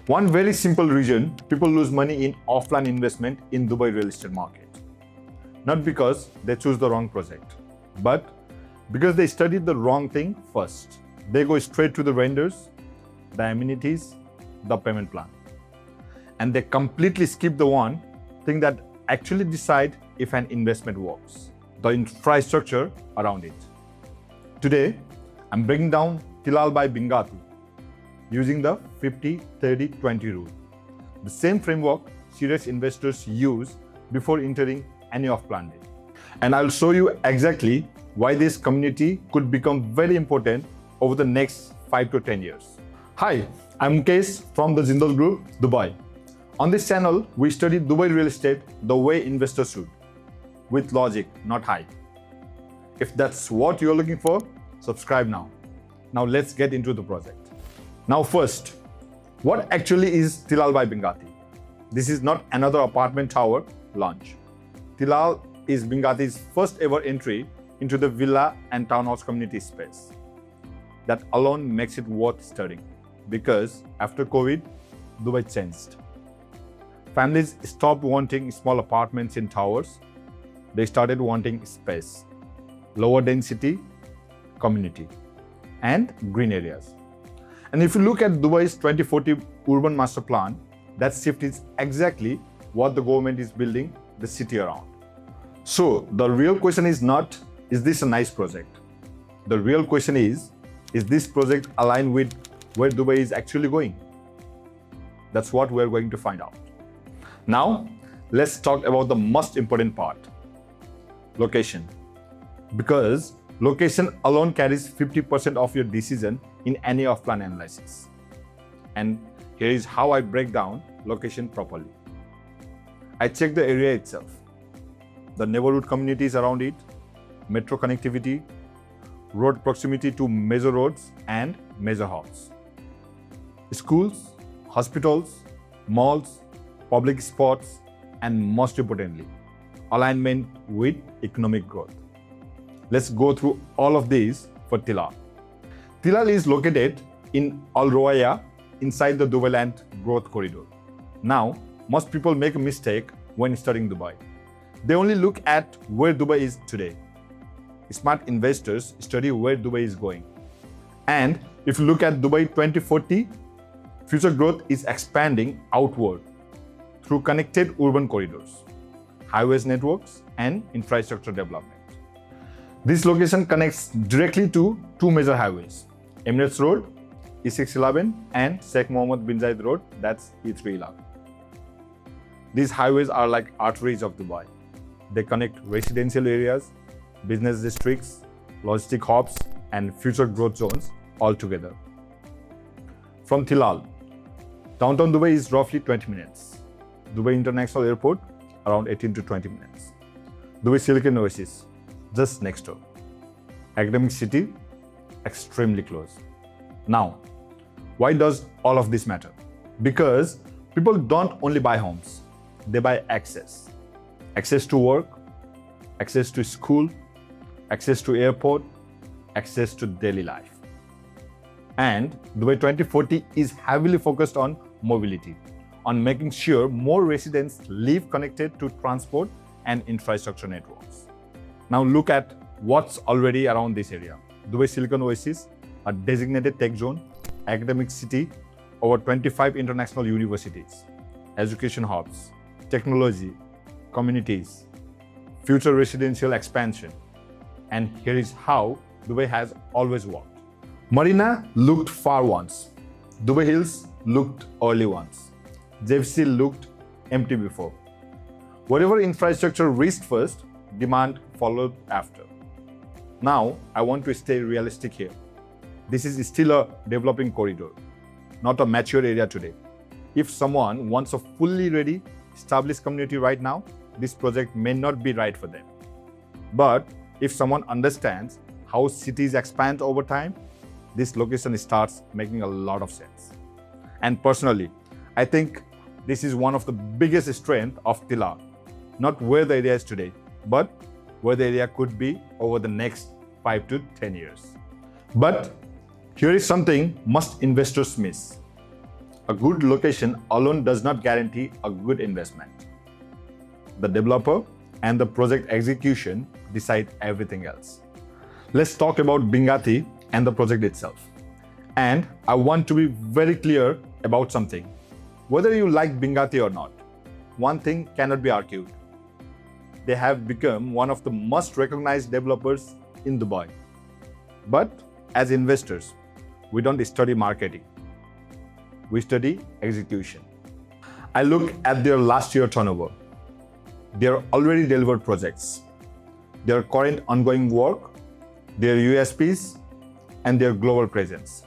One very simple reason people lose money in offline investment in Dubai real estate market. Not because they choose the wrong project, but because they studied the wrong thing first. They go straight to the vendors, the amenities, the payment plan. And they completely skip the one thing that actually decide if an investment works, the infrastructure around it. Today, I'm breaking down Tilal by Binghatti using the 50-30-20 rule, the same framework serious investors use before entering any off-plan deal. And I'll show you exactly why this community could become very important over the next 5 to 10 years. Hi, I'm Mukesh from the Jindal Group, Dubai. On this channel, we study Dubai real estate the way investors should, with logic, not hype. If that's what you're looking for, subscribe now. Now let's get into the project. Now first, what actually is Tilal by Binghatti? This is not another apartment tower launch. Tilal is Binghatti's first ever entry into the villa and townhouse community space. That alone makes it worth studying, because after COVID, Dubai changed. Families stopped wanting small apartments in towers. They started wanting space, lower density, community, and green areas. And if you look at Dubai's 2040 urban master plan, that shift is exactly what the government is building the city around. So the real question is not, is this a nice project? The real question is this project aligned with where Dubai is actually going? That's what we're going to find out. Now, let's talk about the most important part, location. Because location alone carries 50% of your decision in any off-plan analysis. And here is how I break down location properly. I check the area itself, the neighborhood communities around it, metro connectivity, road proximity to major roads and major hubs, schools, hospitals, malls, public spots, and most importantly, alignment with economic growth. Let's go through all of these for Tilal. Tilal is located in Al Roaya inside the Dubailand growth corridor. Now, most people make a mistake when studying Dubai. They only look at where Dubai is today. Smart investors study where Dubai is going. And if you look at Dubai 2040, future growth is expanding outward through connected urban corridors, highways networks, and infrastructure development. This location connects directly to two major highways, Emirates Road, E611, and Sheikh Mohammed bin Zayed Road, that's E311. These highways are like arteries of Dubai. They connect residential areas, business districts, logistic hubs, and future growth zones all together. From Tilal, downtown Dubai is roughly 20 minutes. Dubai International Airport, around 18 to 20 minutes. Dubai Silicon Oasis, just next door. Academic City, extremely close. Now, why does all of this matter? Because people don't only buy homes, they buy access. Access to work, access to school, access to airport, access to daily life. And Dubai 2040 is heavily focused on mobility, on making sure more residents live connected to transport and infrastructure networks. Now look at what's already around this area. Dubai Silicon Oasis, a designated tech zone, academic city, over 25 international universities, education hubs, technology, communities, future residential expansion. And here is how Dubai has always worked. Marina looked far once. Dubai Hills looked early once. JFC looked empty before. Whatever infrastructure reached first, demand followed after. Now, I want to stay realistic here. This is still a developing corridor, not a mature area today. If someone wants a fully ready, established community right now, this project may not be right for them. But if someone understands how cities expand over time, this location starts making a lot of sense. And personally, I think this is one of the biggest strengths of Tilal. Not where the area is today, but where the area could be over the next 5 to 10 years. But here is something most investors miss. A good location alone does not guarantee a good investment. The developer and the project execution decide everything else. Let's talk about Binghatti and the project itself. And I want to be very clear about something. Whether you like Binghatti or not, one thing cannot be argued. They have become one of the most recognized developers in Dubai. But as investors, we don't study marketing. We study execution. I look at their last year turnover, their already delivered projects, their current ongoing work, their USPs, and their global presence.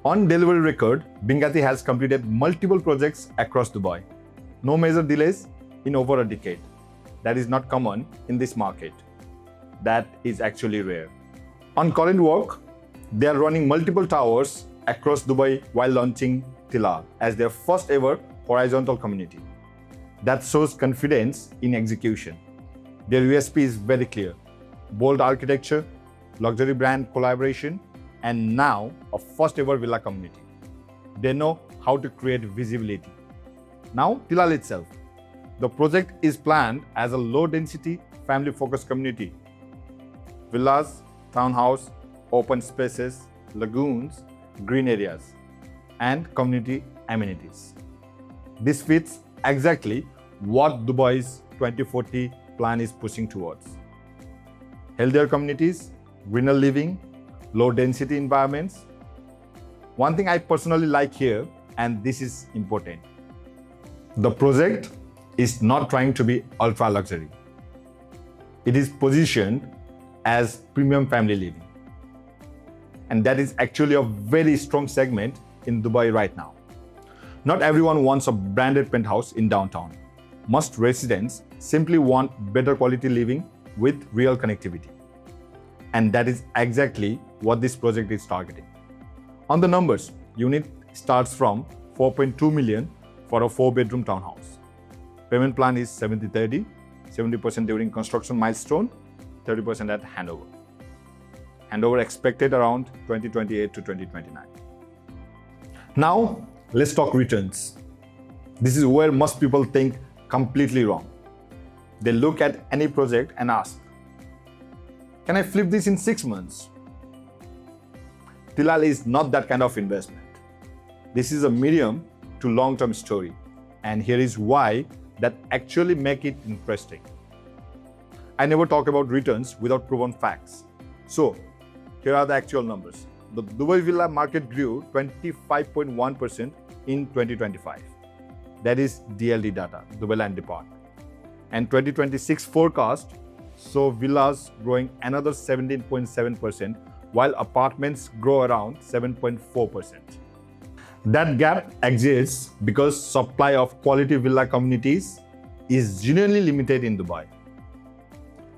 On delivery record, Binghatti has completed multiple projects across Dubai. No major delays in over a decade. That is not common in this market. That is actually rare. On current work, they are running multiple towers across Dubai while launching Tilal as their first ever horizontal community. That shows confidence in execution. Their USP is very clear. Bold architecture, luxury brand collaboration, and now a first ever villa community. They know how to create visibility. Now, Tilal itself. The project is planned as a low-density, family-focused community. Villas, townhouse, open spaces, lagoons, green areas, and community amenities. This fits exactly what Dubai's 2040 plan is pushing towards. Healthier communities, greener living, low-density environments. One thing I personally like here, and this is important. The project is not trying to be ultra-luxury. It is positioned as premium family living. And that is actually a very strong segment in Dubai right now. Not everyone wants a branded penthouse in downtown. Most residents simply want better quality living with real connectivity. And that is exactly what this project is targeting. On the numbers, unit starts from 4.2 million for a 4-bedroom townhouse. Payment plan is 70-30, 70% during construction milestone, 30% at handover. Handover expected around 2028 to 2029. Now, let's talk returns. This is where most people think completely wrong. They look at any project and ask, can I flip this in 6 months? Tilal is not that kind of investment. This is a medium to long-term story. And here is why that actually make it interesting. I never talk about returns without proven facts. So, here are the actual numbers. The Dubai villa market grew 25.1% in 2025. That is DLD data, Dubailand Depot. And 2026 forecast saw villas growing another 17.7%, while apartments grow around 7.4%. That gap exists because supply of quality villa communities is genuinely limited in Dubai.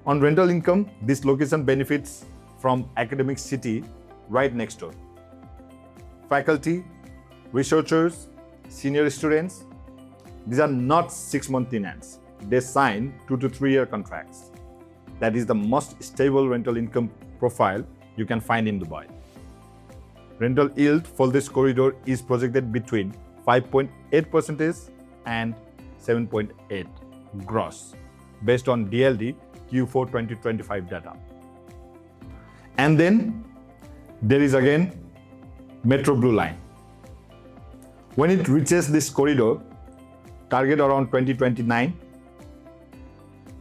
On rental income, this location benefits from academic city right next door. Faculty, researchers, senior students, these are not 6-month tenants. They sign 2 to 3 year contracts. That is the most stable rental income profile you can find in Dubai. Rental yield for this corridor is projected between 5.8% and 7.8% gross, based on DLD Q4 2025 data. And then there is again Metro Blue Line. When it reaches this corridor, target around 2029,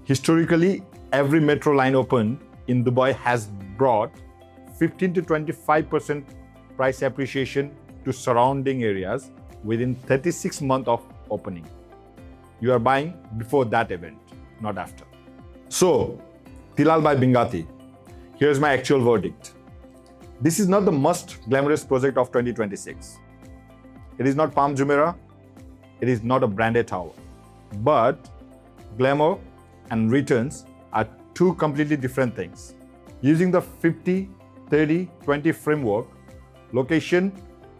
historically, every metro line opened in Dubai has brought 15 to 25% price appreciation to surrounding areas within 36 months of opening. You are buying before that event, not after. So, Tilal by Binghatti. Here's my actual verdict. This is not the most glamorous project of 2026. It is not Palm Jumeirah. It is not a branded tower. But glamour and returns are two completely different things. Using the 50-30-20 framework, location,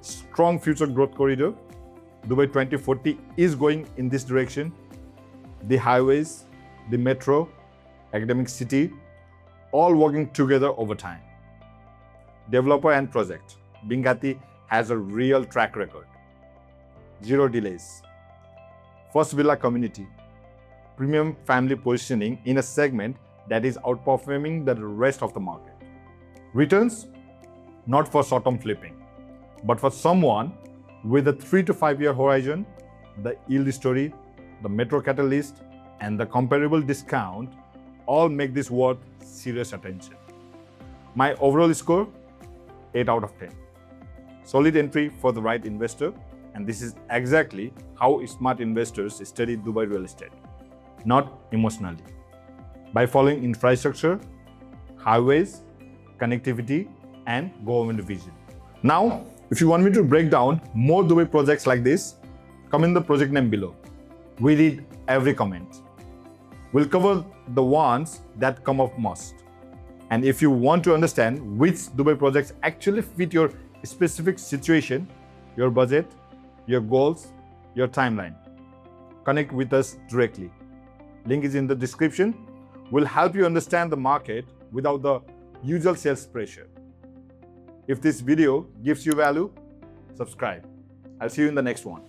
strong future growth corridor, Dubai 2040 is going in this direction. The highways, the metro, academic city, all working together over time. Developer and project, Binghatti has a real track record. zero delays. First villa community, premium family positioning in a segment that is outperforming the rest of the market. Returns, not for short-term flipping, but for someone with a 3 to 5 year horizon. The yield story, the metro catalyst, and the comparable discount all make this worth serious attention. My overall score, 8 out of 10. Solid entry for the right investor, and this is exactly how smart investors study Dubai real estate, not emotionally. By following infrastructure, highways, connectivity, and government vision. Now, if you want me to break down more Dubai projects like this, comment the project name below. We read every comment. We'll cover the ones that come up most. And if you want to understand which Dubai projects actually fit your specific situation, your budget, your goals, your timeline, connect with us directly. Link is in the description. We'll help you understand the market without the usual sales pressure. If this video gives you value, subscribe. I'll see you in the next one.